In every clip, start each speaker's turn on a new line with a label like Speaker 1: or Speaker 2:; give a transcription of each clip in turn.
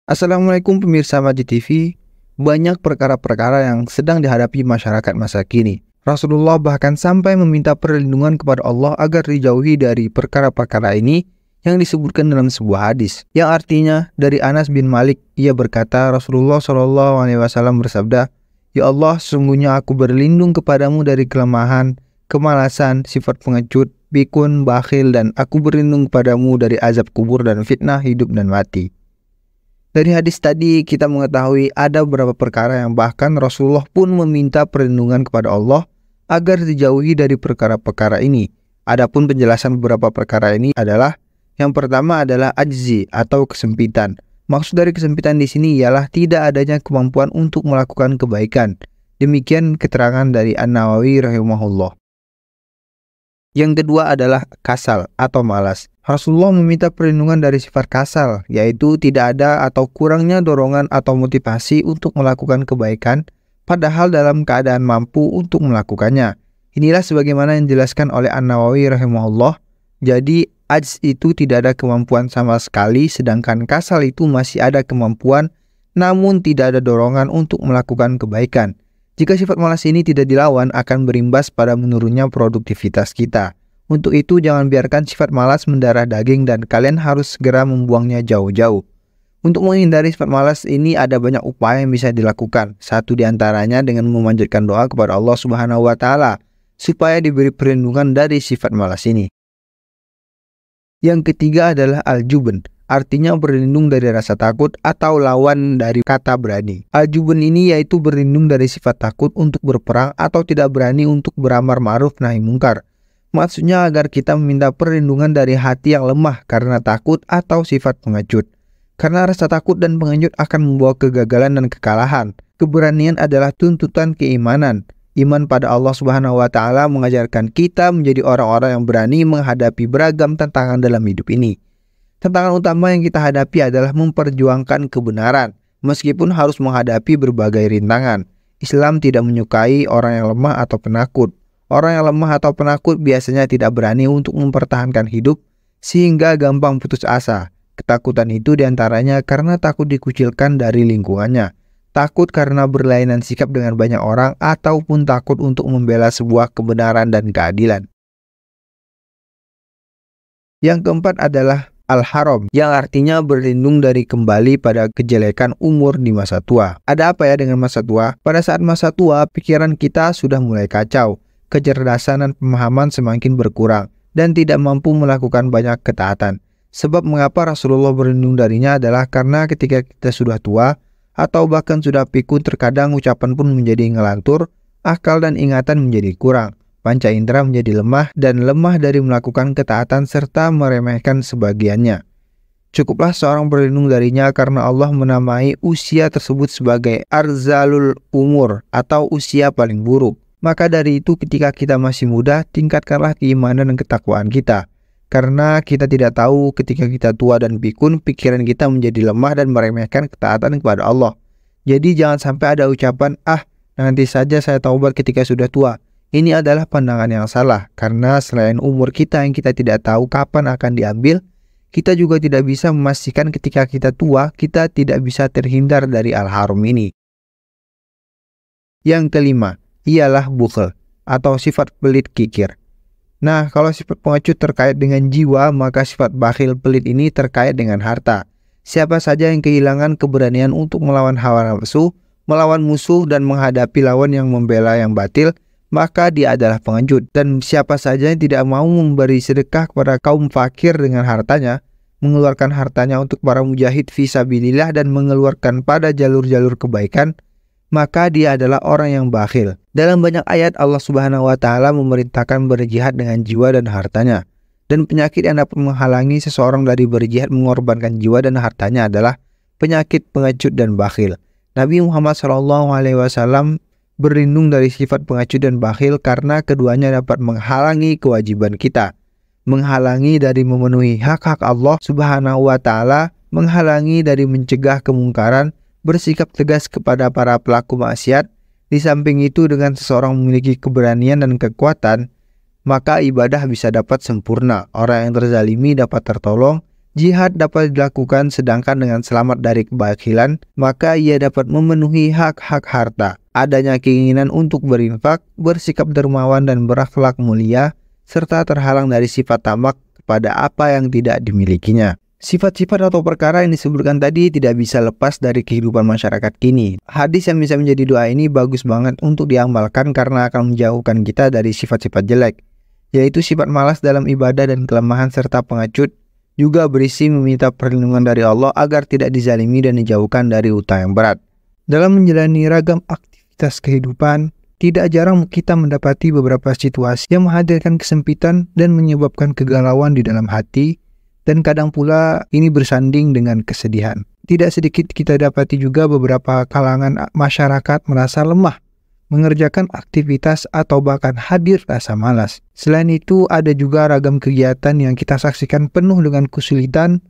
Speaker 1: Assalamualaikum pemirsa Majid TV. Banyak perkara-perkara yang sedang dihadapi masyarakat masa kini. Rasulullah bahkan sampai meminta perlindungan kepada Allah agar dijauhi dari perkara-perkara ini yang disebutkan dalam sebuah hadis. Yang artinya dari Anas bin Malik, ia berkata Rasulullah SAW bersabda, "Ya Allah, sesungguhnya aku berlindung kepadamu dari kelemahan, kemalasan, sifat pengecut, pikun, bakhil, dan aku berlindung kepadamu dari azab kubur dan fitnah hidup dan mati." Dari hadis tadi kita mengetahui ada beberapa perkara yang bahkan Rasulullah pun meminta perlindungan kepada Allah agar dijauhi dari perkara-perkara ini. Adapun penjelasan beberapa perkara ini adalah yang pertama adalah ajzi atau kesempitan. Maksud dari kesempitan di sini ialah tidak adanya kemampuan untuk melakukan kebaikan. Demikian keterangan dari An-Nawawi rahimahullah. Yang kedua adalah kasal atau malas. Rasulullah meminta perlindungan dari sifat kasal, yaitu tidak ada atau kurangnya dorongan atau motivasi untuk melakukan kebaikan, padahal dalam keadaan mampu untuk melakukannya. Inilah sebagaimana yang dijelaskan oleh An-Nawawi rahimahullah. Jadi, ajz itu tidak ada kemampuan sama sekali, sedangkan kasal itu masih ada kemampuan, namun tidak ada dorongan untuk melakukan kebaikan. Jika sifat malas ini tidak dilawan, akan berimbas pada menurunnya produktivitas kita. Untuk itu, jangan biarkan sifat malas mendarah daging dan kalian harus segera membuangnya jauh-jauh. Untuk menghindari sifat malas ini ada banyak upaya yang bisa dilakukan. Satu di antaranya dengan memanjatkan doa kepada Allah Subhanahu wa Ta'ala supaya diberi perlindungan dari sifat malas ini. Yang ketiga adalah al-jubn, artinya berlindung dari rasa takut atau lawan dari kata berani. Al-jubn ini yaitu berlindung dari sifat takut untuk berperang atau tidak berani untuk beramar ma'ruf nahi mungkar. Maksudnya agar kita meminta perlindungan dari hati yang lemah karena takut atau sifat pengecut. Karena rasa takut dan pengecut akan membawa kegagalan dan kekalahan. Keberanian adalah tuntutan keimanan. Iman pada Allah Subhanahu wa Ta'ala mengajarkan kita menjadi orang-orang yang berani menghadapi beragam tantangan dalam hidup ini. Tantangan utama yang kita hadapi adalah memperjuangkan kebenaran, meskipun harus menghadapi berbagai rintangan. Islam tidak menyukai orang yang lemah atau penakut. Orang yang lemah atau penakut biasanya tidak berani untuk mempertahankan hidup, sehingga gampang putus asa. Ketakutan itu diantaranya karena takut dikucilkan dari lingkungannya, takut karena berlainan sikap dengan banyak orang, ataupun takut untuk membela sebuah kebenaran dan keadilan. Yang keempat adalah al-haram, yang artinya berlindung dari kembali pada kejelekan umur di masa tua. Ada apa ya dengan masa tua? Pada saat masa tua, pikiran kita sudah mulai kacau. Kecerdasan dan pemahaman semakin berkurang dan tidak mampu melakukan banyak ketaatan. Sebab mengapa Rasulullah berlindung darinya adalah karena ketika kita sudah tua atau bahkan sudah pikun, terkadang ucapan pun menjadi ngelantur, akal dan ingatan menjadi kurang, panca indera menjadi lemah dan lemah dari melakukan ketaatan serta meremehkan sebagiannya. Cukuplah seorang berlindung darinya karena Allah menamai usia tersebut sebagai arzalul umur atau usia paling buruk. Maka dari itu ketika kita masih muda, tingkatkanlah keimanan dan ketakwaan kita. Karena kita tidak tahu ketika kita tua dan pikun, pikiran kita menjadi lemah dan meremehkan ketaatan kepada Allah. Jadi jangan sampai ada ucapan, nanti saja saya taubat ketika sudah tua. Ini adalah pandangan yang salah, karena selain umur kita yang kita tidak tahu kapan akan diambil, kita juga tidak bisa memastikan ketika kita tua, kita tidak bisa terhindar dari al-haram ini. Yang kelima ialah bukhl atau sifat pelit kikir. Nah, kalau sifat pengecut terkait dengan jiwa, maka sifat bakhil pelit ini terkait dengan harta. Siapa saja yang kehilangan keberanian untuk melawan hawa nafsu, melawan musuh dan menghadapi lawan yang membela yang batil, maka dia adalah pengecut. Dan siapa saja yang tidak mau memberi sedekah kepada kaum fakir dengan hartanya, mengeluarkan hartanya untuk para mujahid fisabilillah dan mengeluarkan pada jalur-jalur kebaikan, maka dia adalah orang yang bakhil. Dalam banyak ayat Allah Subhanahu wa Ta'ala memerintahkan berjihad dengan jiwa dan hartanya. Dan penyakit yang dapat menghalangi seseorang dari berjihad mengorbankan jiwa dan hartanya adalah penyakit pengecut dan bakhil. Nabi Muhammad SAW berlindung dari sifat pengecut dan bakhil karena keduanya dapat menghalangi kewajiban kita, menghalangi dari memenuhi hak-hak Allah Subhanahu wa Ta'ala, menghalangi dari mencegah kemungkaran, bersikap tegas kepada para pelaku maksiat. Di samping itu, dengan seseorang memiliki keberanian dan kekuatan, maka ibadah bisa dapat sempurna. Orang yang terzalimi dapat tertolong, Jihad dapat dilakukan sedangkan dengan selamat dari kebakilan, maka ia dapat memenuhi hak-hak harta. Adanya keinginan untuk berinfak, bersikap dermawan dan berakhlak mulia, serta terhalang dari sifat tamak kepada apa yang tidak dimilikinya. Sifat-sifat atau perkara yang disebutkan tadi tidak bisa lepas dari kehidupan masyarakat kini. Hadis yang bisa menjadi doa ini bagus banget untuk diamalkan karena akan menjauhkan kita dari sifat-sifat jelek, yaitu sifat malas dalam ibadah dan kelemahan serta pengecut. Juga berisi meminta perlindungan dari Allah agar tidak dizalimi dan dijauhkan dari utang yang berat. Dalam menjalani ragam aktivitas kehidupan, tidak jarang kita mendapati beberapa situasi yang menghadirkan kesempitan dan menyebabkan kegalauan di dalam hati, dan kadang pula ini bersanding dengan kesedihan. Tidak sedikit kita dapati juga beberapa kalangan masyarakat merasa lemah mengerjakan aktivitas atau bahkan hadir rasa malas. Selain itu, ada juga ragam kegiatan yang kita saksikan penuh dengan kesulitan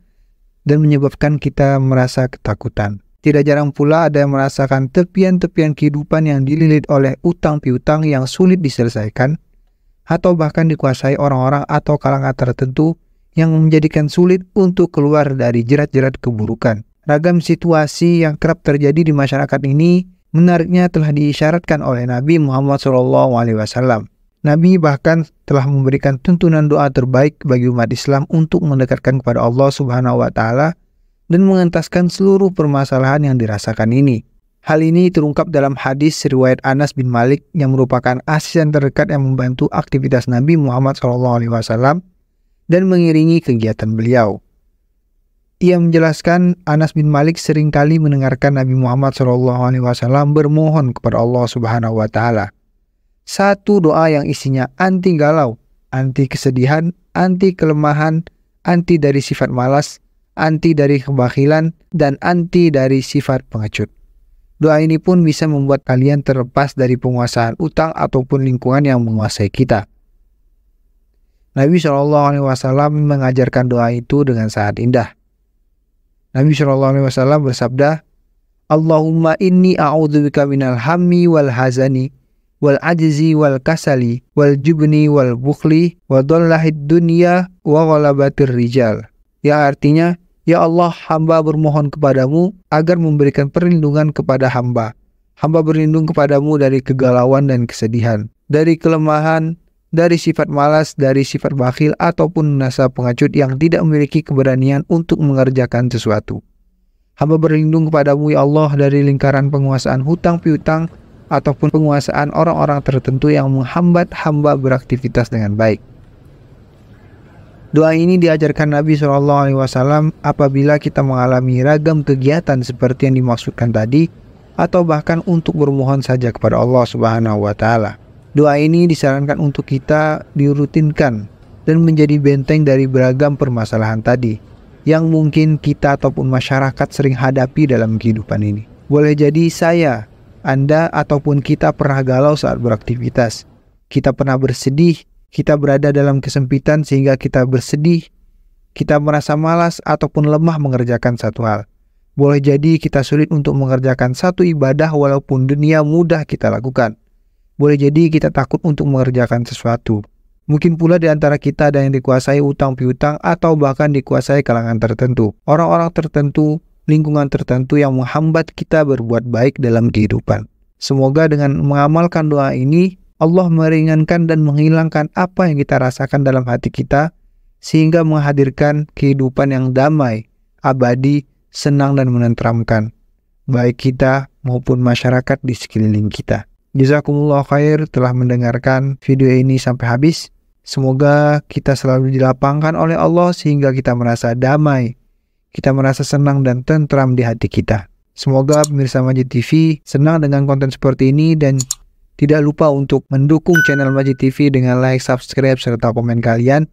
Speaker 1: dan menyebabkan kita merasa ketakutan. Tidak jarang pula ada yang merasakan tepian-tepian kehidupan yang dililit oleh utang piutang yang sulit diselesaikan, atau bahkan dikuasai orang-orang atau kalangan tertentu yang menjadikan sulit untuk keluar dari jerat-jerat keburukan. Ragam situasi yang kerap terjadi di masyarakat ini menariknya telah diisyaratkan oleh Nabi Muhammad SAW. Nabi bahkan telah memberikan tuntunan doa terbaik bagi umat Islam untuk mendekatkan kepada Allah Subhanahu wa Ta'ala dan mengentaskan seluruh permasalahan yang dirasakan ini. Hal ini terungkap dalam hadis riwayat Anas bin Malik yang merupakan asisten terdekat yang membantu aktivitas Nabi Muhammad SAW dan mengiringi kegiatan beliau. Ia menjelaskan, Anas bin Malik seringkali mendengarkan Nabi Muhammad SAW bermohon kepada Allah Subhanahu wa Ta'ala. Satu doa yang isinya anti galau, anti kesedihan, anti kelemahan, anti dari sifat malas, anti dari kebakilan, dan anti dari sifat pengecut. Doa ini pun bisa membuat kalian terlepas dari penguasaan utang ataupun lingkungan yang menguasai kita. Nabi SAW mengajarkan doa itu dengan sangat indah. Nabi SAW bersabda, Allahumma inni a'udzubika minal hammi wal hazani, wal ajzi wal kasali, wal jubni wal bukhli, wa dhallahid dunya wa ghalabatir rijal. Ya artinya, ya Allah, hamba bermohon kepadamu agar memberikan perlindungan kepada hamba. Hamba berlindung kepadamu dari kegalauan dan kesedihan, dari kelemahan, dari sifat malas, dari sifat bakhil, ataupun nasa pengecut yang tidak memiliki keberanian untuk mengerjakan sesuatu. Hamba berlindung kepadamu ya Allah dari lingkaran penguasaan hutang piutang ataupun penguasaan orang-orang tertentu yang menghambat hamba beraktivitas dengan baik. Doa ini diajarkan Nabi SAW apabila kita mengalami ragam kegiatan seperti yang dimaksudkan tadi, atau bahkan untuk bermohon saja kepada Allah Subhanahu wa Ta'ala. Doa ini disarankan untuk kita dirutinkan dan menjadi benteng dari beragam permasalahan tadi yang mungkin kita ataupun masyarakat sering hadapi dalam kehidupan ini. Boleh jadi saya, Anda, ataupun kita pernah galau saat beraktivitas. Kita pernah bersedih, kita berada dalam kesempitan sehingga kita bersedih, kita merasa malas ataupun lemah mengerjakan satu hal. Boleh jadi kita sulit untuk mengerjakan satu ibadah walaupun dunia mudah kita lakukan. Boleh jadi kita takut untuk mengerjakan sesuatu. Mungkin pula di antara kita ada yang dikuasai utang piutang atau bahkan dikuasai kalangan tertentu. Orang-orang tertentu, lingkungan tertentu yang menghambat kita berbuat baik dalam kehidupan. Semoga dengan mengamalkan doa ini, Allah meringankan dan menghilangkan apa yang kita rasakan dalam hati kita, sehingga menghadirkan kehidupan yang damai, abadi, senang dan menenteramkan, baik kita maupun masyarakat di sekeliling kita. Jazakumullah khair telah mendengarkan video ini sampai habis. Semoga kita selalu dilapangkan oleh Allah sehingga kita merasa damai, kita merasa senang dan tentram di hati kita. Semoga pemirsa Majid TV senang dengan konten seperti ini dan tidak lupa untuk mendukung channel Majid TV dengan like, subscribe, serta komen kalian.